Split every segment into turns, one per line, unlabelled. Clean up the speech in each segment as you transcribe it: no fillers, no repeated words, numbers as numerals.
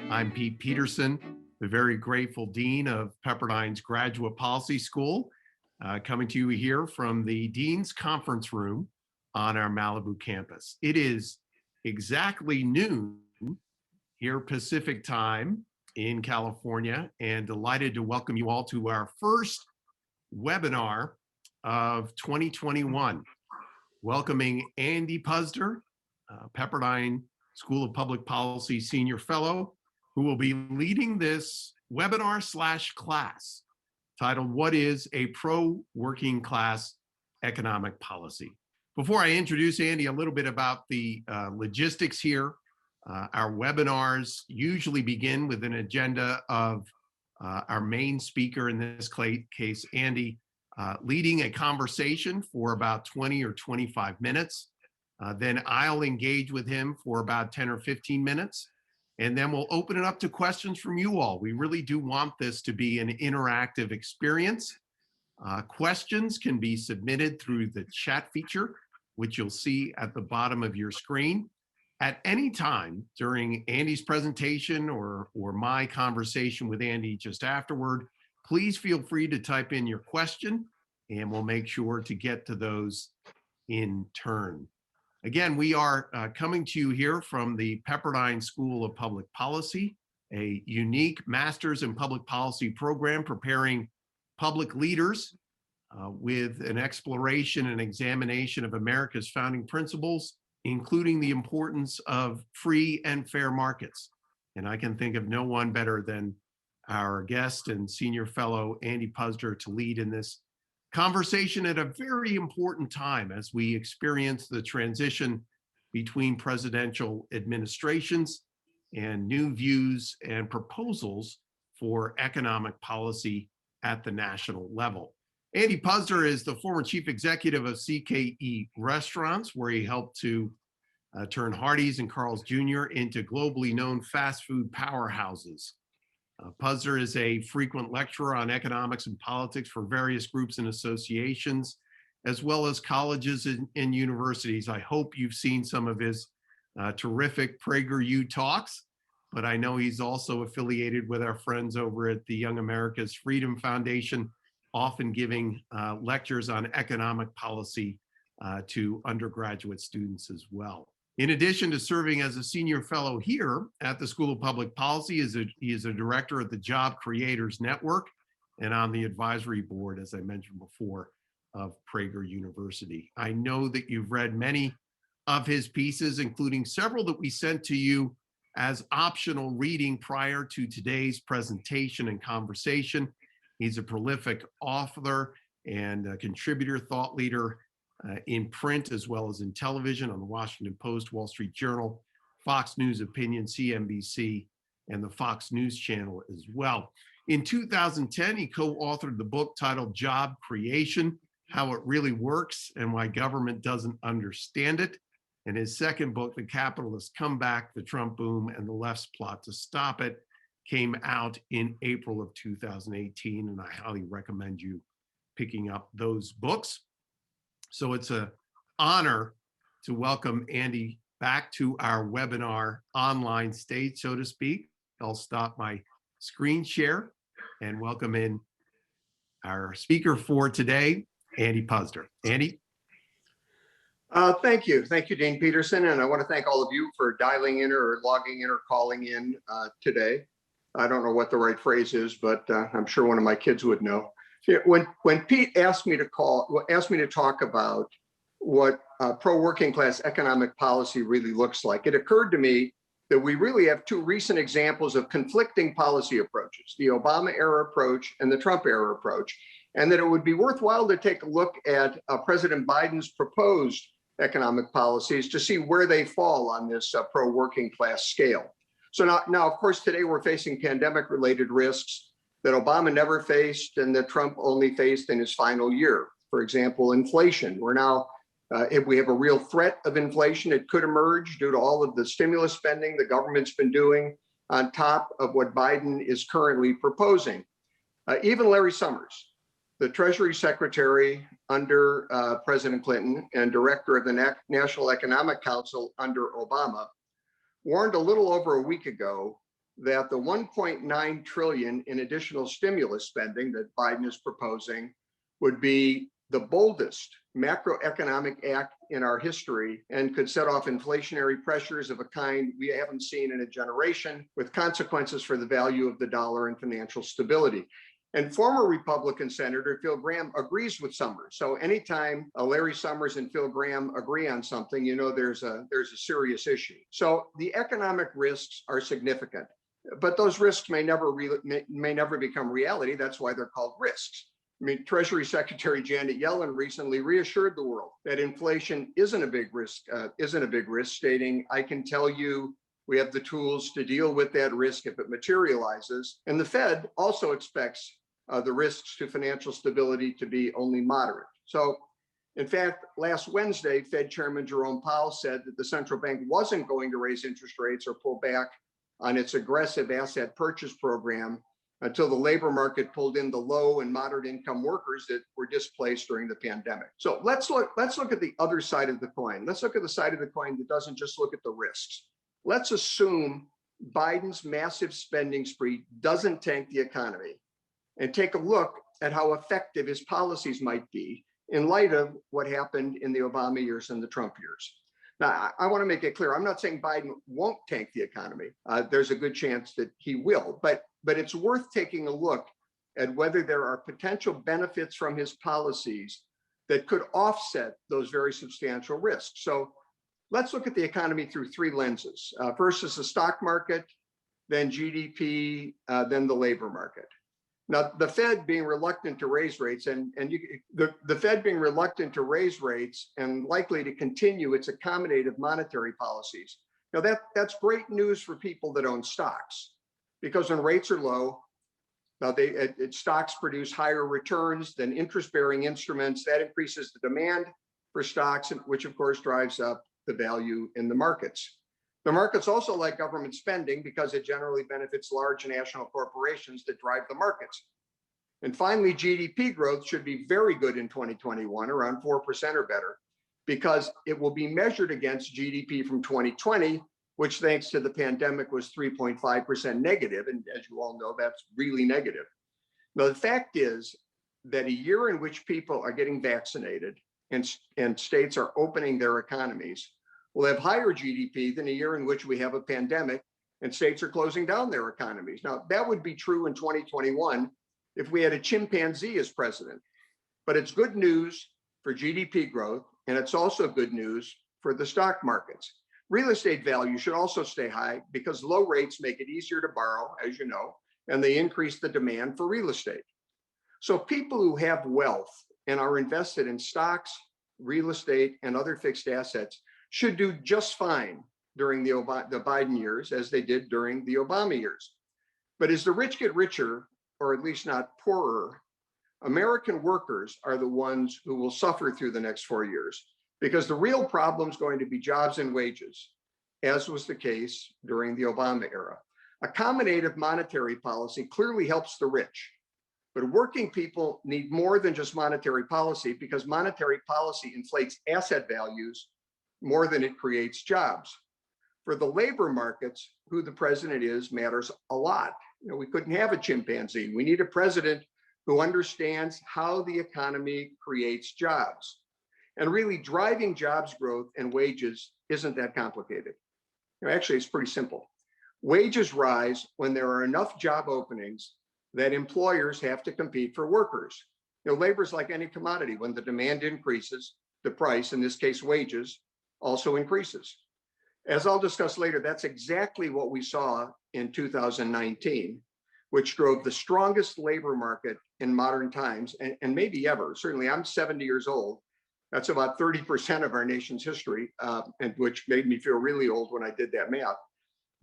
I'm Pete Peterson, the very grateful Dean of Pepperdine's Graduate Policy School, coming to you here from the Dean's Conference Room on our Malibu campus. It is exactly noon here Pacific time in California, and delighted to welcome you all to our first webinar of 2021, welcoming Andy Puzder, Pepperdine School of Public Policy Senior Fellow, who will be leading this webinar/class titled, "What is a Pro-Working Class Economic Policy?" Before I introduce Andy, a little bit about the logistics here. Our webinars usually begin with an agenda of our main speaker, in this case, Andy, leading a conversation for about 20 or 25 minutes. Then I'll engage with him for about 10 or 15 minutes. And then we'll open it up to questions from you all. We really do want this to be an interactive experience. Questions can be submitted through the chat feature, which you'll see at the bottom of your screen. At any time during Andy's presentation or my conversation with Andy just afterward, please feel free to type in your question, and we'll make sure to get to those in turn. Again, we are coming to you here from the Pepperdine School of Public Policy, a unique Master's in Public Policy program preparing public leaders with an exploration and examination of America's founding principles, including the importance of free and fair markets. And I can think of no one better than our guest and senior fellow, Andy Puzder, to lead in this conversation at a very important time as we experience the transition between presidential administrations and new views and proposals for economic policy at the national level. Andy Puzder is the former chief executive of CKE Restaurants, where he helped to turn Hardee's and Carl's Jr. into globally known fast food powerhouses. Puzder is a frequent lecturer on economics and politics for various groups and associations, as well as colleges and universities. I hope you've seen some of his terrific PragerU talks, but I know he's also affiliated with our friends over at the Young America's Freedom Foundation, often giving lectures on economic policy to undergraduate students as well. In addition to serving as a senior fellow here at the School of Public Policy, he is a director of the Job Creators Network and on the advisory board, as I mentioned before, of Prager University. I know that you've read many of his pieces, including several that we sent to you as optional reading prior to today's presentation and conversation. He's a prolific author and a contributor, thought leader, in print as well as in television on the Washington Post, Wall Street Journal, Fox News Opinion, CNBC, and the Fox News Channel as well. In 2010, he co-authored the book titled Job Creation: How It Really Works and Why Government Doesn't Understand It. And his second book, The Capitalist Comeback, The Trump Boom, and the Left's Plot to Stop It, came out in April of 2018, and I highly recommend you picking up those books. So it's an honor to welcome Andy back to our webinar online stage, so to speak. I'll stop my screen share and welcome in our speaker for today, Andy Puzder. Andy?
Thank you. Thank you, Dean Peterson. And I want to thank all of you for dialing in or logging in or calling in today. I don't know what the right phrase is, but I'm sure one of my kids would know. When Pete asked me to talk about what pro-working class economic policy really looks like, it occurred to me that we really have two recent examples of conflicting policy approaches, the Obama era approach and the Trump era approach, and that it would be worthwhile to take a look at President Biden's proposed economic policies to see where they fall on this pro-working class scale. So now, of course, today we're facing pandemic-related risks that Obama never faced and that Trump only faced in his final year. For example, inflation. We're now, if we have a real threat of inflation, it could emerge due to all of the stimulus spending the government's been doing on top of what Biden is currently proposing. Even Larry Summers, the Treasury Secretary under President Clinton and director of the National Economic Council under Obama, warned a little over a week ago that the 1.9 trillion in additional stimulus spending that Biden is proposing would be the boldest macroeconomic act in our history and could set off inflationary pressures of a kind we haven't seen in a generation, with consequences for the value of the dollar and financial stability. And former Republican Senator Phil Gramm agrees with Summers. So anytime Larry Summers and Phil Gramm agree on something, you know there's a serious issue. So the economic risks are significant, but those risks may never become reality. That's why they're called risks. I mean, Treasury Secretary Janet Yellen recently reassured the world that inflation isn't a big risk, stating, "I can tell you we have the tools to deal with that risk if it materializes." And the Fed also expects the risks to financial stability to be only moderate. So, in fact, last Wednesday, Fed Chairman Jerome Powell said that the central bank wasn't going to raise interest rates or pull back on its aggressive asset purchase program until the labor market pulled in the low and moderate income workers that were displaced during the pandemic. So let's look at the other side of the coin. Let's look at the side of the coin that doesn't just look at the risks. Let's assume Biden's massive spending spree doesn't tank the economy, and take a look at how effective his policies might be in light of what happened in the Obama years and the Trump years. Now, I want to make it clear, I'm not saying Biden won't tank the economy. There's a good chance that he will, but it's worth taking a look at whether there are potential benefits from his policies that could offset those very substantial risks. So let's look at the economy through three lenses. First is the stock market, then GDP, then the labor market. Now, the Fed being reluctant to raise rates, the Fed being reluctant to raise rates and likely to continue its accommodative monetary policies. Now, that's great news for people that own stocks, because when rates are low, now stocks produce higher returns than interest-bearing instruments. That increases the demand for stocks, which of course drives up the value in the markets. The markets also like government spending because it generally benefits large national corporations that drive the markets. And finally, GDP growth should be very good in 2021, around 4% or better, because it will be measured against GDP from 2020, which thanks to the pandemic was 3.5% negative. And as you all know, that's really negative. Now, the fact is that a year in which people are getting vaccinated and states are opening their economies will have higher GDP than a year in which we have a pandemic and states are closing down their economies. Now, that would be true in 2021 if we had a chimpanzee as president. But it's good news for GDP growth, and it's also good news for the stock markets. Real estate value should also stay high because low rates make it easier to borrow, as you know, and they increase the demand for real estate. So people who have wealth and are invested in stocks, real estate, and other fixed assets should do just fine during the Biden years, as they did during the Obama years. But as the rich get richer, or at least not poorer, American workers are the ones who will suffer through the next 4 years, because the real problem is going to be jobs and wages, as was the case during the Obama era. Accommodative monetary policy clearly helps the rich, but working people need more than just monetary policy, because monetary policy inflates asset values more than it creates jobs. For the labor markets, who the president is matters a lot. You know, we couldn't have a chimpanzee. We need a president who understands how the economy creates jobs. And really, driving jobs growth and wages isn't that complicated. You know, actually, it's pretty simple. Wages rise when there are enough job openings that employers have to compete for workers. You know, labor is like any commodity. When the demand increases, the price, in this case wages, also increases. As I'll discuss later, that's exactly what we saw in 2019, which drove the strongest labor market in modern times, and maybe ever. Certainly, I'm 70 years old. That's about 30% of our nation's history, and which made me feel really old when I did that math.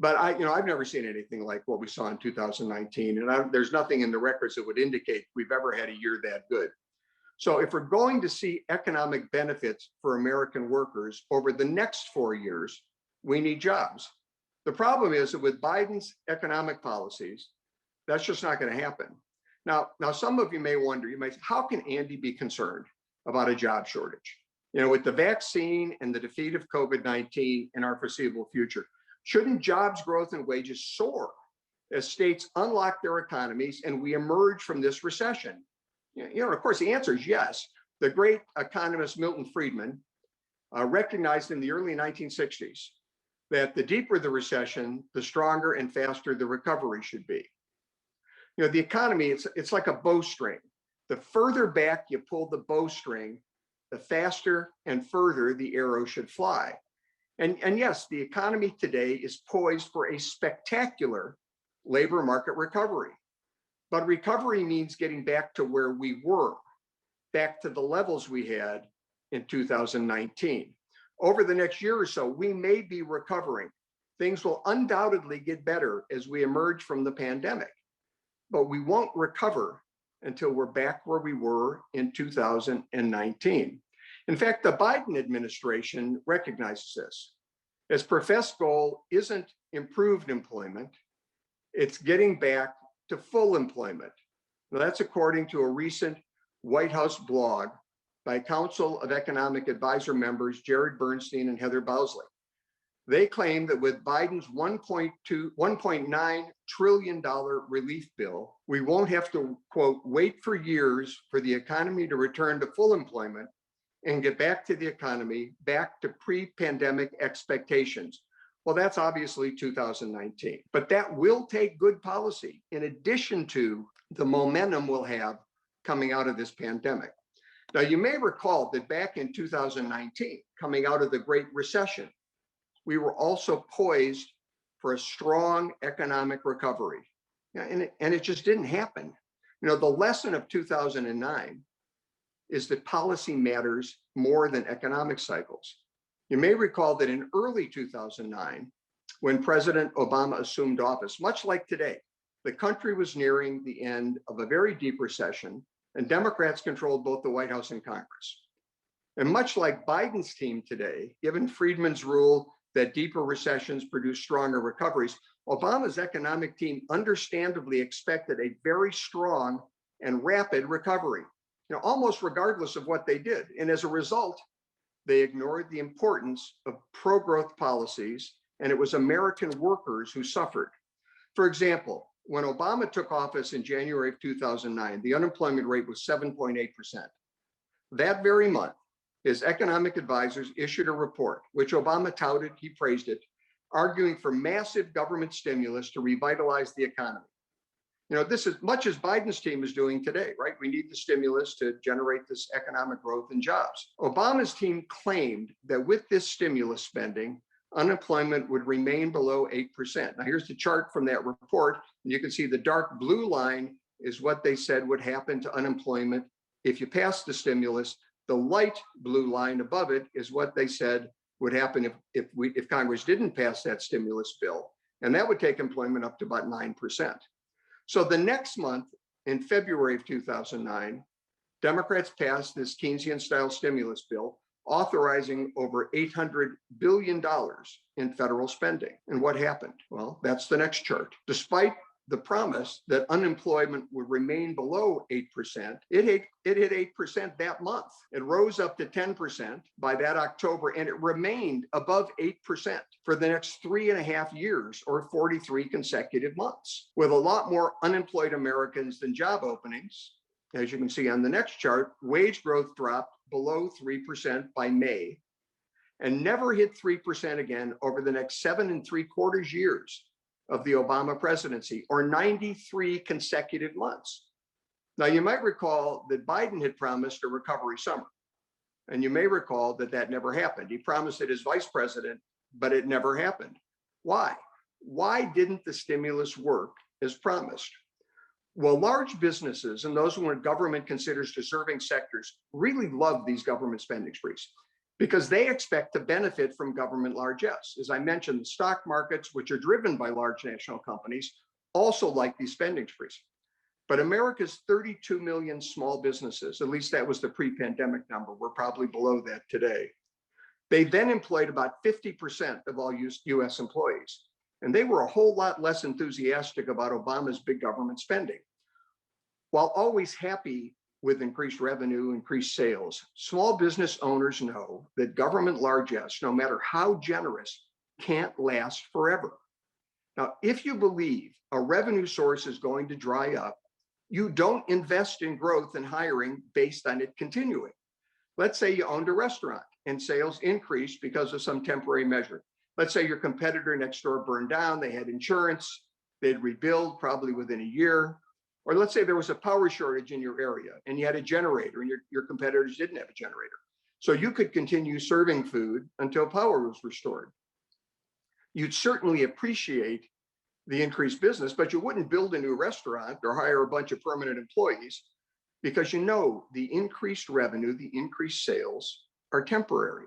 But I've never seen anything like what we saw in 2019, and there's nothing in the records that would indicate we've ever had a year that good. So if we're going to see economic benefits for American workers over the next 4 years, we need jobs. The problem is that with Biden's economic policies, that's just not going to happen. Now, some of you may wonder, how can Andy be concerned about a job shortage? You know, with the vaccine and the defeat of COVID-19 in our foreseeable future, shouldn't jobs growth and wages soar? as states unlock their economies and we emerge from this recession? Of course, the answer is yes. The great economist Milton Friedman recognized in the early 1960s that the deeper the recession, the stronger and faster the recovery should be. The economy, it's like a bowstring. The further back you pull the bowstring, the faster and further the arrow should fly. And yes, the economy today is poised for a spectacular labor market recovery. But recovery means getting back to where we were, back to the levels we had in 2019. Over the next year or so, we may be recovering. Things will undoubtedly get better as we emerge from the pandemic, but we won't recover until we're back where we were in 2019. In fact, the Biden administration recognizes this. Its professed goal isn't improved employment, it's getting back to full employment. Now, that's according to a recent White House blog by Council of Economic Advisor members Jared Bernstein and Heather Bousley. They claim that with Biden's $1.9 trillion relief bill, we won't have to, quote, wait for years for the economy to return to full employment and get back to the economy, back to pre-pandemic expectations. Well, that's obviously 2019, but that will take good policy in addition to the momentum we'll have coming out of this pandemic. Now, you may recall that back in 2019, coming out of the Great Recession, we were also poised for a strong economic recovery. And it just didn't happen. The lesson of 2009 is that policy matters more than economic cycles. You may recall that in early 2009, when President Obama assumed office, much like today, the country was nearing the end of a very deep recession, and Democrats controlled both the White House and Congress. And much like Biden's team today, given Friedman's rule that deeper recessions produce stronger recoveries, Obama's economic team understandably expected a very strong and rapid recovery, almost regardless of what they did. And as a result, they ignored the importance of pro-growth policies, and it was American workers who suffered. For example, when Obama took office in January of 2009, the unemployment rate was 7.8%. That very month, his economic advisors issued a report, which Obama touted, he praised it, arguing for massive government stimulus to revitalize the economy. This is much as Biden's team is doing today, right? We need the stimulus to generate this economic growth and jobs. Obama's team claimed that with this stimulus spending, unemployment would remain below 8%. Now, here's the chart from that report. You can see the dark blue line is what they said would happen to unemployment if you pass the stimulus. The light blue line above it is what they said would happen if Congress didn't pass that stimulus bill, and that would take employment up to about 9%. So the next month, in February of 2009, Democrats passed this Keynesian-style stimulus bill, authorizing over $800 billion in federal spending. And what happened? Well, that's the next chart. Despite the promise that unemployment would remain below 8%, it hit 8% that month. It rose up to 10% by that October, and it remained above 8% for the next 3.5 years, or 43 consecutive months. With a lot more unemployed Americans than job openings, as you can see on the next chart, wage growth dropped below 3% by May and never hit 3% again over the next 7.75 years of the Obama presidency, or 93 consecutive months. Now, you might recall that Biden had promised a recovery summer, and you may recall that that never happened. He promised it as vice president, but it never happened. Why? Why didn't the stimulus work as promised? Well, large businesses and those who government considers deserving sectors really love these government spending sprees, because they expect to benefit from government largesse. As I mentioned, the stock markets, which are driven by large national companies, also like these spending sprees. But America's 32 million small businesses, at least that was the pre-pandemic number, we're probably below that today. They then employed about 50% of all US employees. And they were a whole lot less enthusiastic about Obama's big government spending. While always happy with increased revenue, increased sales, small business owners know that government largesse, no matter how generous, can't last forever. Now, if you believe a revenue source is going to dry up, you don't invest in growth and hiring based on it continuing. Let's say you owned a restaurant and sales increased because of some temporary measure. Let's say your competitor next door burned down, they had insurance, they'd rebuild probably within a year. Or let's say there was a power shortage in your area and you had a generator and your competitors didn't have a generator. So you could continue serving food until power was restored. You'd certainly appreciate the increased business, but you wouldn't build a new restaurant or hire a bunch of permanent employees because you know the increased revenue, the increased sales are temporary.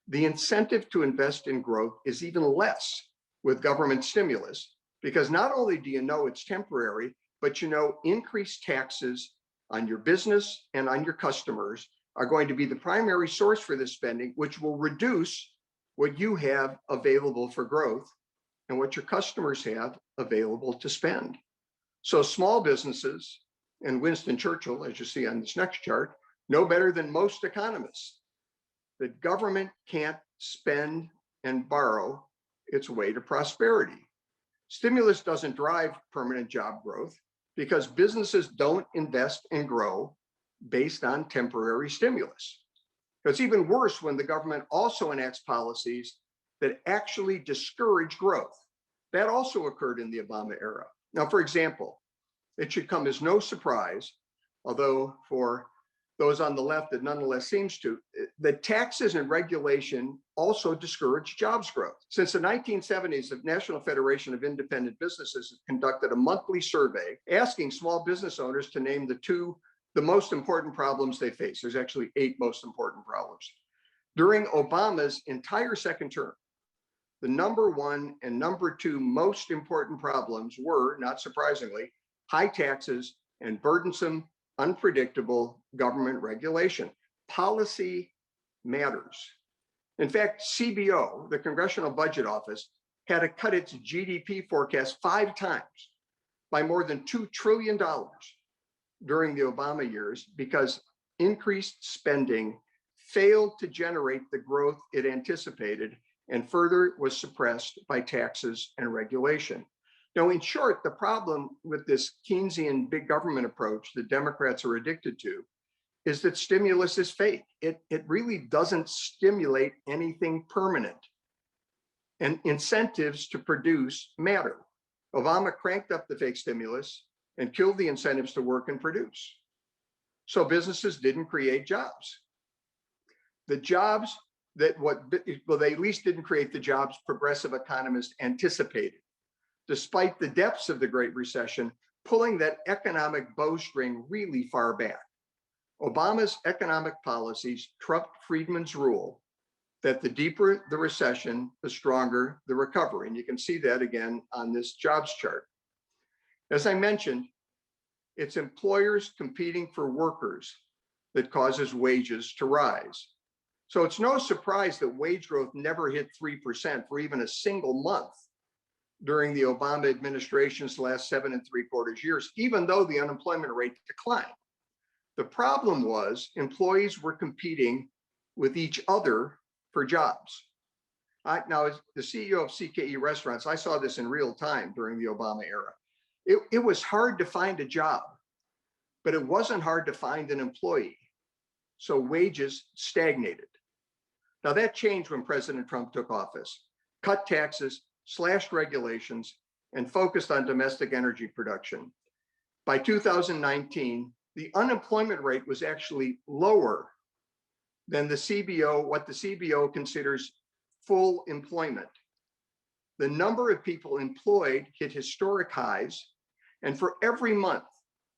The incentive to invest in growth is even less with government stimulus because not only do you know it's temporary, but you know increased taxes on your business and on your customers are going to be the primary source for this spending, which will reduce what you have available for growth and what your customers have available to spend. So small businesses, and Winston Churchill, as you see on this next chart, know better than most economists that government can't spend and borrow its way to prosperity. Stimulus doesn't drive permanent job growth because businesses don't invest and grow based on temporary stimulus. It's even worse when the government also enacts policies that actually discourage growth. That also occurred in the Obama era. Now, for example, it should come as no surprise, although for those on the left, it nonetheless seems to, that taxes and regulation also discourage jobs growth. Since the 1970s, the National Federation of Independent Businesses has conducted a monthly survey asking small business owners to name the most important problems they face. There's actually 8 most important problems. During Obama's entire second term, the number 1 and number 2 most important problems were, not surprisingly, high taxes and burdensome, unpredictable government regulation. Policy matters. In fact, CBO, the Congressional Budget Office, had to cut its GDP forecast 5 times by more than $2 trillion during the Obama years because increased spending failed to generate the growth it anticipated and further was suppressed by taxes and regulation. Now, in short, the problem with this Keynesian big government approach that Democrats are addicted to is that stimulus is fake. It really doesn't stimulate anything permanent. And incentives to produce matter. Obama cranked up the fake stimulus and killed the incentives to work and produce. So businesses didn't create jobs. The jobs that they at least didn't create the jobs progressive economists anticipated. Despite the depths of the Great Recession, pulling that economic bowstring really far back. Obama's economic policies trumped Friedman's rule that the deeper the recession, the stronger the recovery. And you can see that again on this jobs chart. As I mentioned, it's employers competing for workers that causes wages to rise. So it's no surprise that wage growth never hit 3% for even a single month during the Obama administration's last 7 3/4 years, even though the unemployment rate declined. The problem was employees were competing with each other for jobs. Now, as the CEO of CKE Restaurants, I saw this in real time during the Obama era. It was hard to find a job, but it wasn't hard to find an employee. So wages stagnated. Now that changed when President Trump took office, cut taxes, slashed regulations, and focused on domestic energy production. By 2019, the unemployment rate was actually lower than what the CBO considers full employment. The number of people employed hit historic highs, and for every month,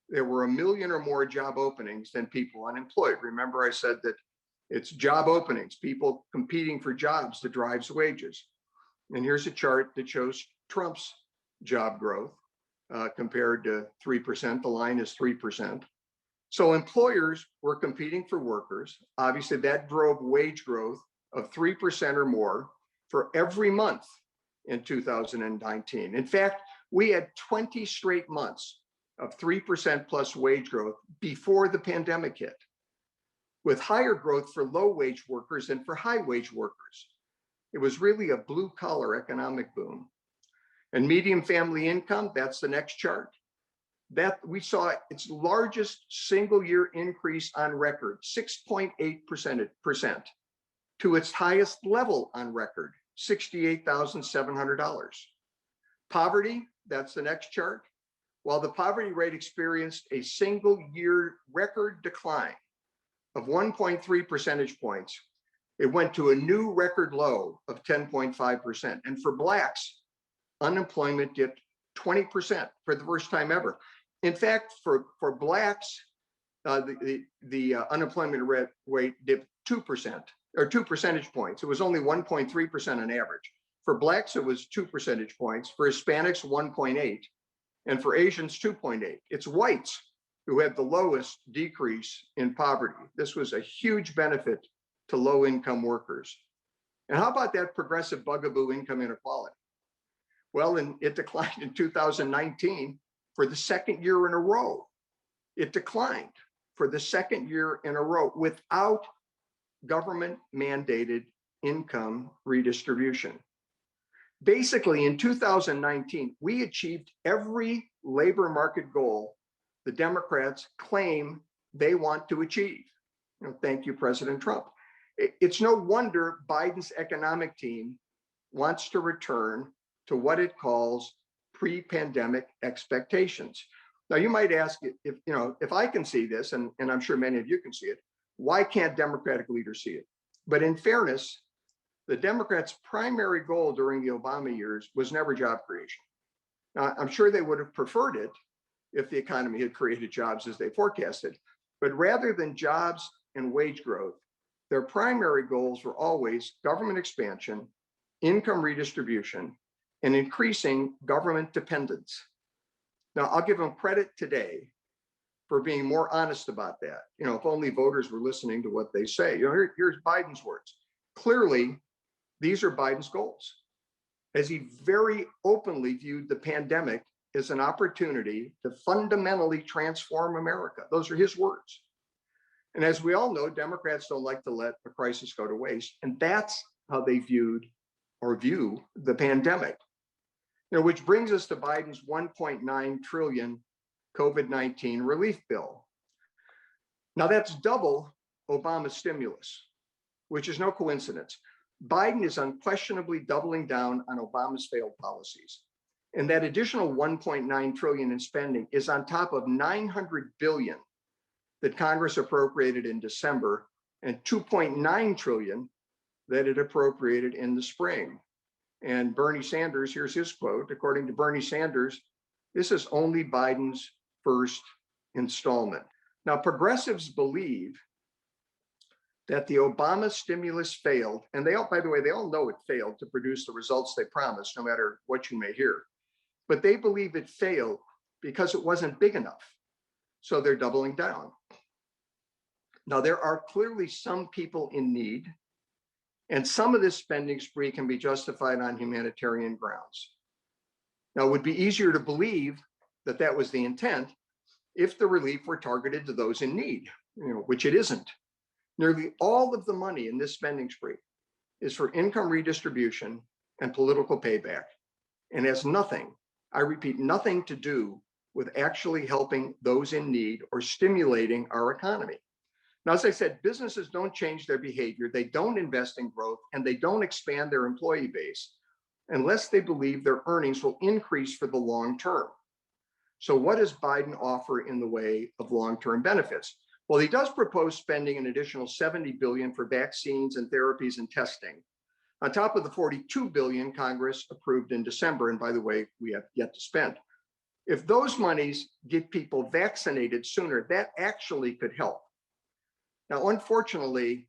there were 1 million or more job openings than people unemployed. Remember, I said that it's job openings, people competing for jobs that drives wages. And here's a chart that shows Trump's job growth compared to 3%. The line is 3%. So employers were competing for workers. Obviously, that drove wage growth of 3% or more for every month in 2019. In fact, we had 20 straight months of 3% plus wage growth before the pandemic hit, with higher growth for low wage workers than for high wage workers. It was really a blue collar economic boom. And median family income, that's the next chart. That we saw its largest single year increase on record, 6.8% to its highest level on record, $68,700. Poverty, that's the next chart. While the poverty rate experienced a single year record decline of 1.3 percentage points, it went to a new record low of 10.5%. And for Blacks, unemployment dipped 20% for the first time ever. In fact, for Blacks, the unemployment rate dipped 2% or 2 percentage points. It was only 1.3% on average. For Blacks, it was 2 percentage points. For Hispanics, 1.8. And for Asians, 2.8. It's whites who had the lowest decrease in poverty. This was a huge benefit to low-income workers. And how about that progressive bugaboo income inequality? Well, it declined in 2019 for the second year in a row. It declined for the second year in a row without government-mandated income redistribution. Basically, in 2019, we achieved every labor market goal the Democrats claim they want to achieve. Thank you, President Trump. It's no wonder Biden's economic team wants to return to what it calls pre-pandemic expectations. Now, you might ask if I can see this, and I'm sure many of you can see it, why can't Democratic leaders see it? But in fairness, the Democrats' primary goal during the Obama years was never job creation. Now, I'm sure they would have preferred it if the economy had created jobs as they forecasted. But rather than jobs and wage growth, their primary goals were always government expansion, income redistribution, and increasing government dependence. Now, I'll give them credit today for being more honest about that. If only voters were listening to what they say. Here's Biden's words. Clearly, these are Biden's goals, as he very openly viewed the pandemic as an opportunity to fundamentally transform America. Those are his words. And as we all know, Democrats don't like to let a crisis go to waste. And that's how they view the pandemic. Which brings us to Biden's $1.9 trillion COVID-19 relief bill. Now that's double Obama's stimulus, which is no coincidence. Biden is unquestionably doubling down on Obama's failed policies. And that additional $1.9 trillion in spending is on top of $900 billion that Congress appropriated in December and $2.9 trillion that it appropriated in the spring. And Bernie Sanders, here's his quote. According to Bernie Sanders, this is only Biden's first installment. Now, progressives believe that the Obama stimulus failed, and by the way, they all know it failed to produce the results they promised, no matter what you may hear. But they believe it failed because it wasn't big enough. So they're doubling down. Now, there are clearly some people in need, and some of this spending spree can be justified on humanitarian grounds. Now, it would be easier to believe that that was the intent if the relief were targeted to those in need, which it isn't. Nearly all of the money in this spending spree is for income redistribution and political payback, and has nothing, I repeat, nothing to do with actually helping those in need or stimulating our economy. Now, as I said, businesses don't change their behavior, they don't invest in growth, and they don't expand their employee base unless they believe their earnings will increase for the long term. So what does Biden offer in the way of long-term benefits? Well, he does propose spending an additional $70 billion for vaccines and therapies and testing, on top of the $42 billion Congress approved in December. And by the way, we have yet to spend. If those monies get people vaccinated sooner, that actually could help. Now, unfortunately,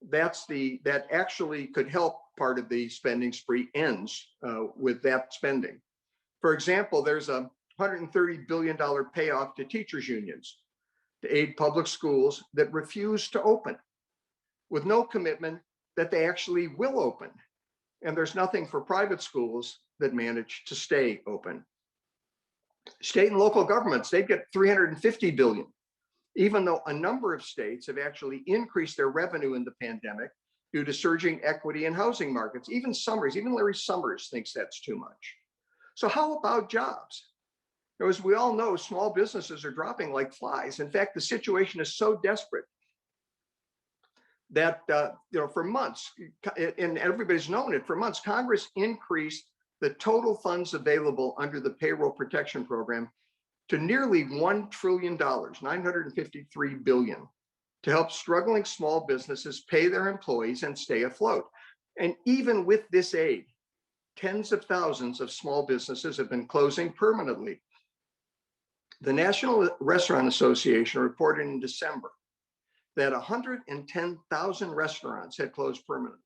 that actually could help part of the spending spree ends with that spending. For example, there's a $130 billion payoff to teachers' unions to aid public schools that refuse to open, with no commitment that they actually will open. And there's nothing for private schools that manage to stay open. State and local governments, they get $350 billion, even though a number of states have actually increased their revenue in the pandemic due to surging equity in housing markets. Even Larry Summers thinks that's too much. So how about jobs? As we all know, small businesses are dropping like flies. In fact, the situation is so desperate that for months, and everybody's known it, for months, Congress increased the total funds available under the Payroll Protection Program to nearly $1 trillion, 953 billion, to help struggling small businesses pay their employees and stay afloat. And even with this aid, tens of thousands of small businesses have been closing permanently. The National Restaurant Association reported in December that 110,000 restaurants had closed permanently,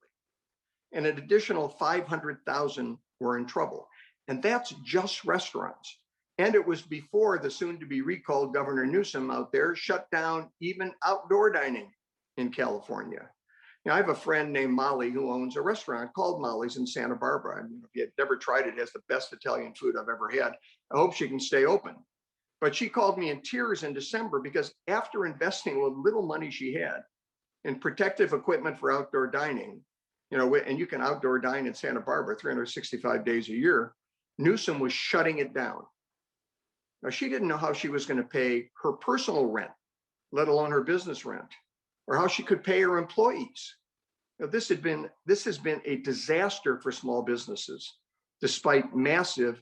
and an additional 500,000 were in trouble. And that's just restaurants. And it was before the soon-to-be recalled Governor Newsom out there shut down even outdoor dining in California. Now, I have a friend named Molly who owns a restaurant called Molly's in Santa Barbara. I mean, if you had never tried it, it has the best Italian food I've ever had. I hope she can stay open. But she called me in tears in December because after investing what little money she had in protective equipment for outdoor dining, and you can outdoor dine in Santa Barbara 365 days a year, Newsom was shutting it down. Now, she didn't know how she was going to pay her personal rent, let alone her business rent, or how she could pay her employees. This has been a disaster for small businesses, despite massive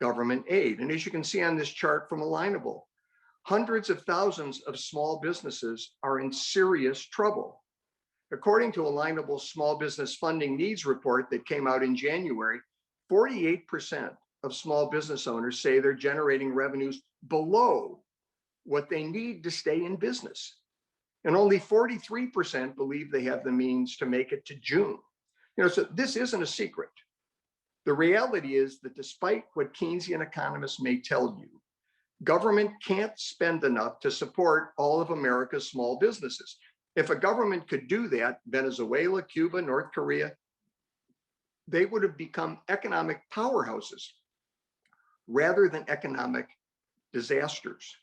government aid. And as you can see on this chart from Alignable, hundreds of thousands of small businesses are in serious trouble. According to Alignable's Small Business Funding Needs Report that came out in January, 48% of small business owners say they're generating revenues below what they need to stay in business. And only 43% believe they have the means to make it to June. So this isn't a secret. The reality is that despite what Keynesian economists may tell you, government can't spend enough to support all of America's small businesses. If a government could do that, Venezuela, Cuba, North Korea, they would have become economic powerhouses rather than economic disasters.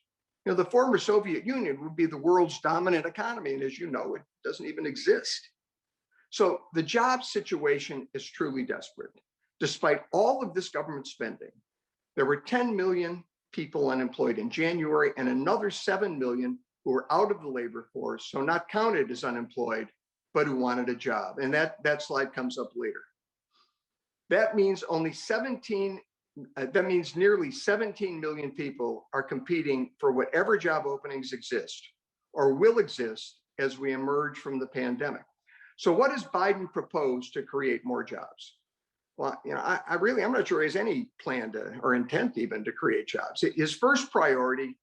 The former Soviet Union would be the world's dominant economy, and as you know, it doesn't even exist. So the job situation is truly desperate. Despite all of this government spending, there were 10 million people unemployed in January and another 7 million who were out of the labor force, so not counted as unemployed, but who wanted a job. And that slide comes up later. That means nearly 17 million people are competing for whatever job openings exist or will exist as we emerge from the pandemic. So what does Biden propose to create more jobs? Well, I'm not sure he has any plan or intent even to create jobs. His first priority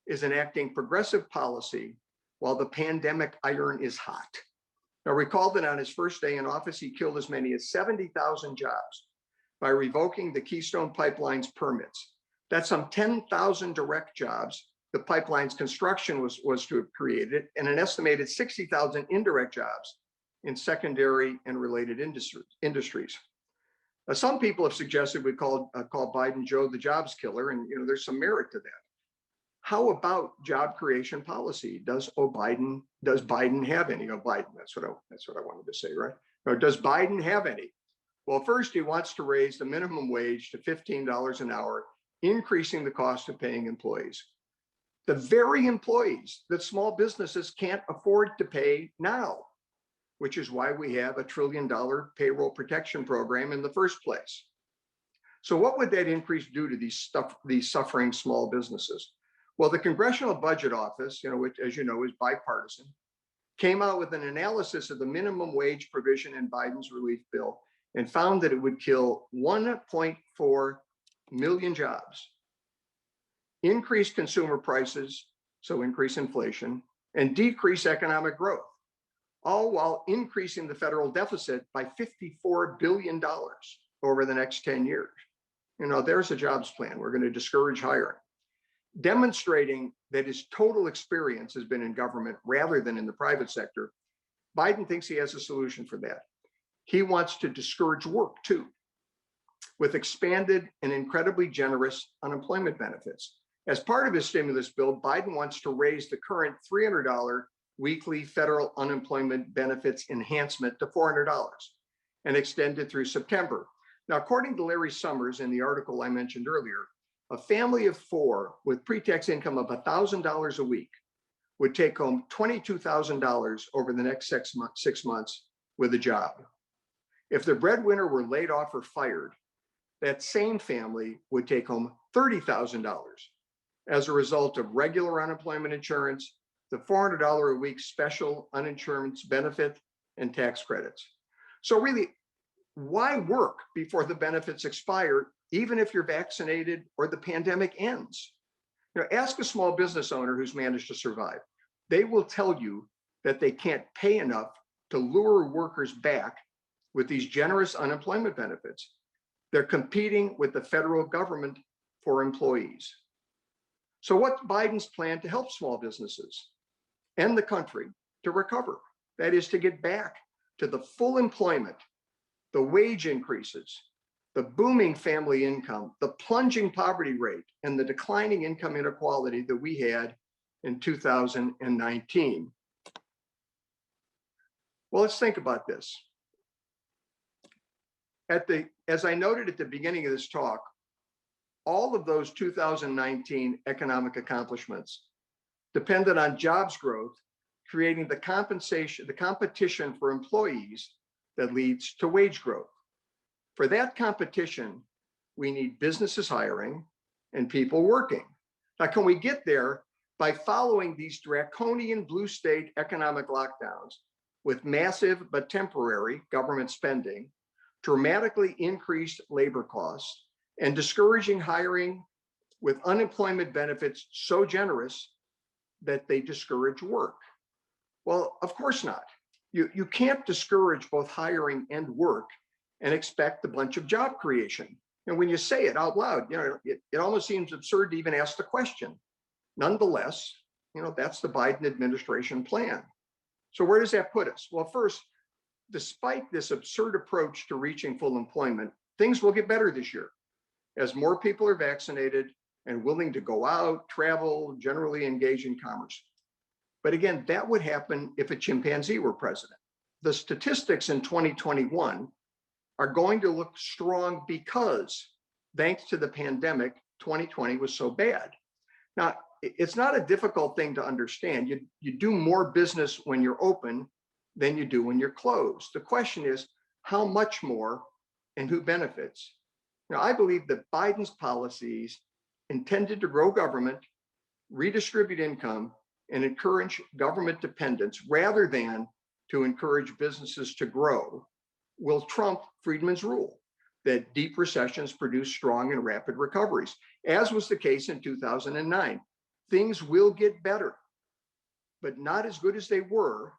is enacting progressive policy while the pandemic iron is hot. Now, recall that on his first day in office, he killed as many as 70,000 jobs by revoking the Keystone Pipeline's permits. That's some 10,000 direct jobs the pipeline's construction was to have created, and an estimated 60,000 indirect jobs in secondary and related industries. Some people have suggested we call Biden Joe the Jobs Killer, and there's some merit to that. How about job creation policy? Does Biden have any? Biden, that's what I wanted to say, right? Or does Biden have any? Well, first, he wants to raise the minimum wage to $15 an hour, increasing the cost of paying employees. The very employees that small businesses can't afford to pay now, which is why we have a $1 trillion payroll protection program in the first place. So what would that increase do to these suffering small businesses? Well, the Congressional Budget Office, which, as you know, is bipartisan, came out with an analysis of the minimum wage provision in Biden's relief bill and found that it would kill 1.4 million jobs, increase consumer prices, so increase inflation, and decrease economic growth, all while increasing the federal deficit by $54 billion over the next 10 years. There's a jobs plan. We're going to discourage hiring. Demonstrating that his total experience has been in government rather than in the private sector, Biden thinks he has a solution for that. He wants to discourage work too, with expanded and incredibly generous unemployment benefits. As part of his stimulus bill, Biden wants to raise the current $300 weekly federal unemployment benefits enhancement to $400 and extend it through September. Now, according to Larry Summers in the article I mentioned earlier, a family of 4 with pre-tax income of $1,000 a week would take home $22,000 over the next 6 months with a job. If the breadwinner were laid off or fired, that same family would take home $30,000 as a result of regular unemployment insurance, the $400 a week special uninsurance benefit, and tax credits. So really, why work before the benefits expire, even if you're vaccinated or the pandemic ends? Ask a small business owner who's managed to survive. They will tell you that they can't pay enough to lure workers back with these generous unemployment benefits. They're competing with the federal government for employees. So what's Biden's plan to help small businesses and the country to recover? That is, to get back to the full employment, the wage increases, the booming family income, the plunging poverty rate, and the declining income inequality that we had in 2019. Well, let's think about this. As I noted at the beginning of this talk, all of those 2019 economic accomplishments depended on jobs growth, creating the competition for employees that leads to wage growth. For that competition, we need businesses hiring and people working. Now, can we get there by following these draconian blue state economic lockdowns with massive but temporary government spending, dramatically increased labor costs, and discouraging hiring with unemployment benefits so generous that they discourage work? Well, of course not. You can't discourage both hiring and work and expect a bunch of job creation. And when you say it out loud, it almost seems absurd to even ask the question. Nonetheless, that's the Biden administration plan. So where does that put us? Well, first, despite this absurd approach to reaching full employment, things will get better this year as more people are vaccinated and willing to go out, travel, generally engage in commerce. But again, that would happen if a chimpanzee were president. The statistics in 2021 are going to look strong because, thanks to the pandemic, 2020 was so bad. Now, it's not a difficult thing to understand. You do more business when you're open than you do when you're closed. The question is, how much more and who benefits? Now, I believe that Biden's policies intended to grow government, redistribute income, and encourage government dependence rather than to encourage businesses to grow will trump Friedman's rule that deep recessions produce strong and rapid recoveries, as was the case in 2009. Things will get better, but not as good as they were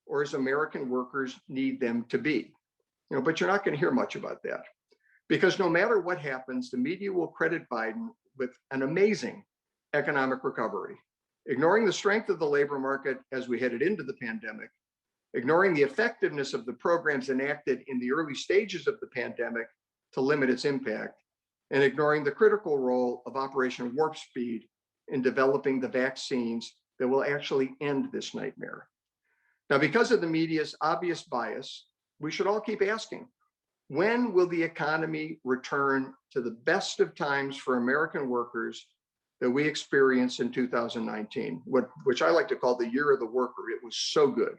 or as American workers need them to be. But you're not going to hear much about that because no matter what happens, the media will credit Biden with an amazing economic recovery, ignoring the strength of the labor market as we headed into the pandemic, ignoring the effectiveness of the programs enacted in the early stages of the pandemic to limit its impact, and ignoring the critical role of Operation Warp Speed in developing the vaccines that will actually end this nightmare. Now, because of the media's obvious bias, we should all keep asking, when will the economy return to the best of times for American workers that we experienced in 2019, which I like to call the year of the worker? It was so good.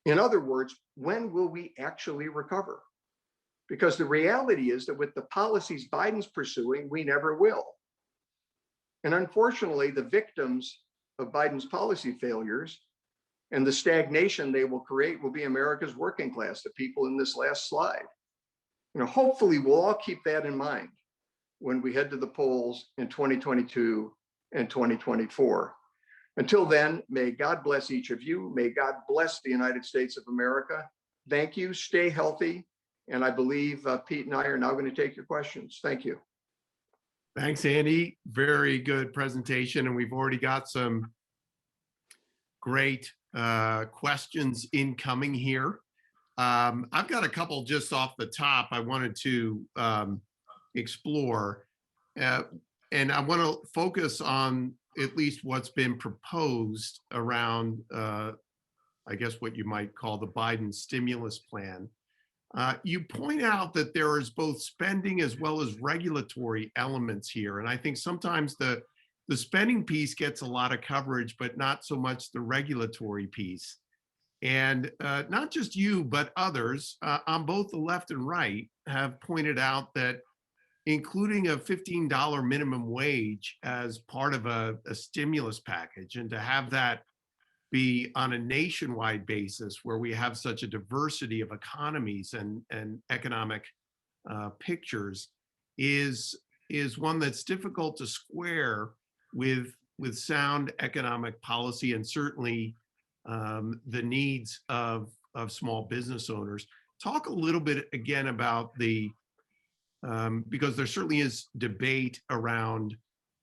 In other words, when will we actually recover? Because the reality is that with the policies Biden's pursuing, we never will. And unfortunately, the victims of Biden's policy failures and the stagnation they will create will be America's working class, the people in this last slide. Hopefully we'll all keep that in mind when we head to the polls in 2022 and 2024. Until then, may God bless each of you. May God bless the United States of America. Thank you. Stay healthy. And I believe Pete and I are now going to take your questions. Thank you.
Thanks, Andy. Very good presentation. And we've already got some great questions incoming here. I've got a couple just off the top I wanted to explore. And I want to focus on at least what's been proposed around, I guess, what you might call the Biden stimulus plan. You point out that there is both spending as well as regulatory elements here. And I think sometimes the spending piece gets a lot of coverage, but not so much the regulatory piece. And not just you, but others on both the left and right have pointed out that including a $15 minimum wage as part of a stimulus package, and to have that be on a nationwide basis where we have such a diversity of economies and economic pictures is one that's difficult to square with sound economic policy, and certainly the needs of small business owners. Talk a little bit again about because there certainly is debate around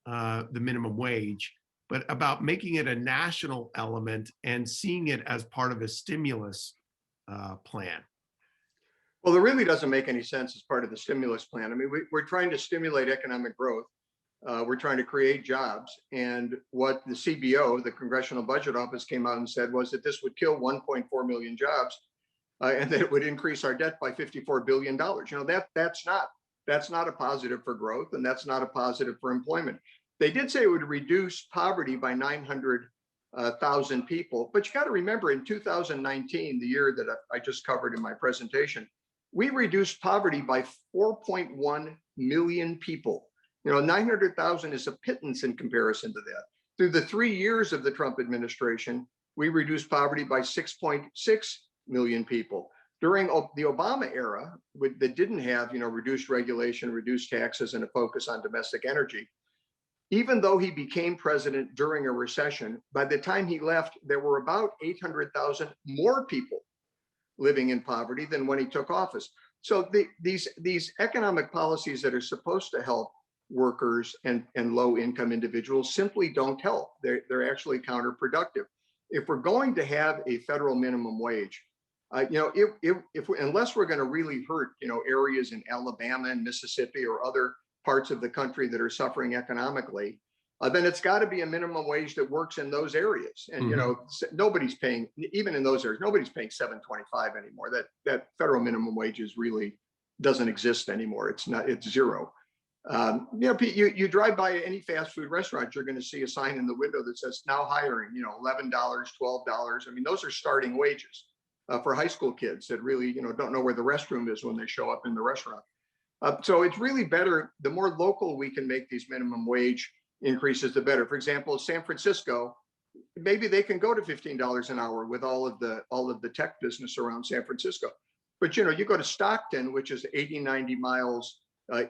the minimum wage, but about making it a national element and seeing it as part of a stimulus plan.
Well, it really doesn't make any sense as part of the stimulus plan. I mean, we're trying to stimulate economic growth. We're trying to create jobs. And what the CBO, the Congressional Budget Office, came out and said was that this would kill 1.4 million jobs and that it would increase our debt by $54 billion. You know, that's not a positive for growth, and that's not a positive for employment. They did say it would reduce poverty by 900,000 people. But you got to remember, in 2019, the year that I just covered in my presentation, we reduced poverty by 4.1 million people. You know, 900,000 is a pittance in comparison to that. Through the 3 years of the Trump administration, we reduced poverty by 6.6 million people. During the Obama era, that didn't have, you know, reduced regulation, reduced taxes, and a focus on domestic energy, even though he became president during a recession, by the time he left, there were about 800,000 more people living in poverty than when he took office. So these economic policies that are supposed to help workers and low-income individuals simply don't help. They're actually counterproductive. If we're going to have a federal minimum wage, you know, unless we're going to really hurt, you know, areas in Alabama and Mississippi or other parts of the country that are suffering economically, then it's got to be a minimum wage that works in those areas. And, you know, nobody's paying, even in those areas, nobody's paying $7.25 anymore. That federal minimum wage is really doesn't exist anymore. It's zero. You know, Pete, you drive by any fast food restaurant, you're going to see a sign in the window that says now hiring, you know, $11, $12. I mean, those are starting wages for high school kids that really, you know, don't know where the restroom is when they show up in the restaurant. So it's really better, the more local we can make these minimum wage increases, the better. For example, San Francisco, maybe they can go to $15 an hour with all of the tech business around San Francisco. But, you know, you go to Stockton, which is 80, 90 miles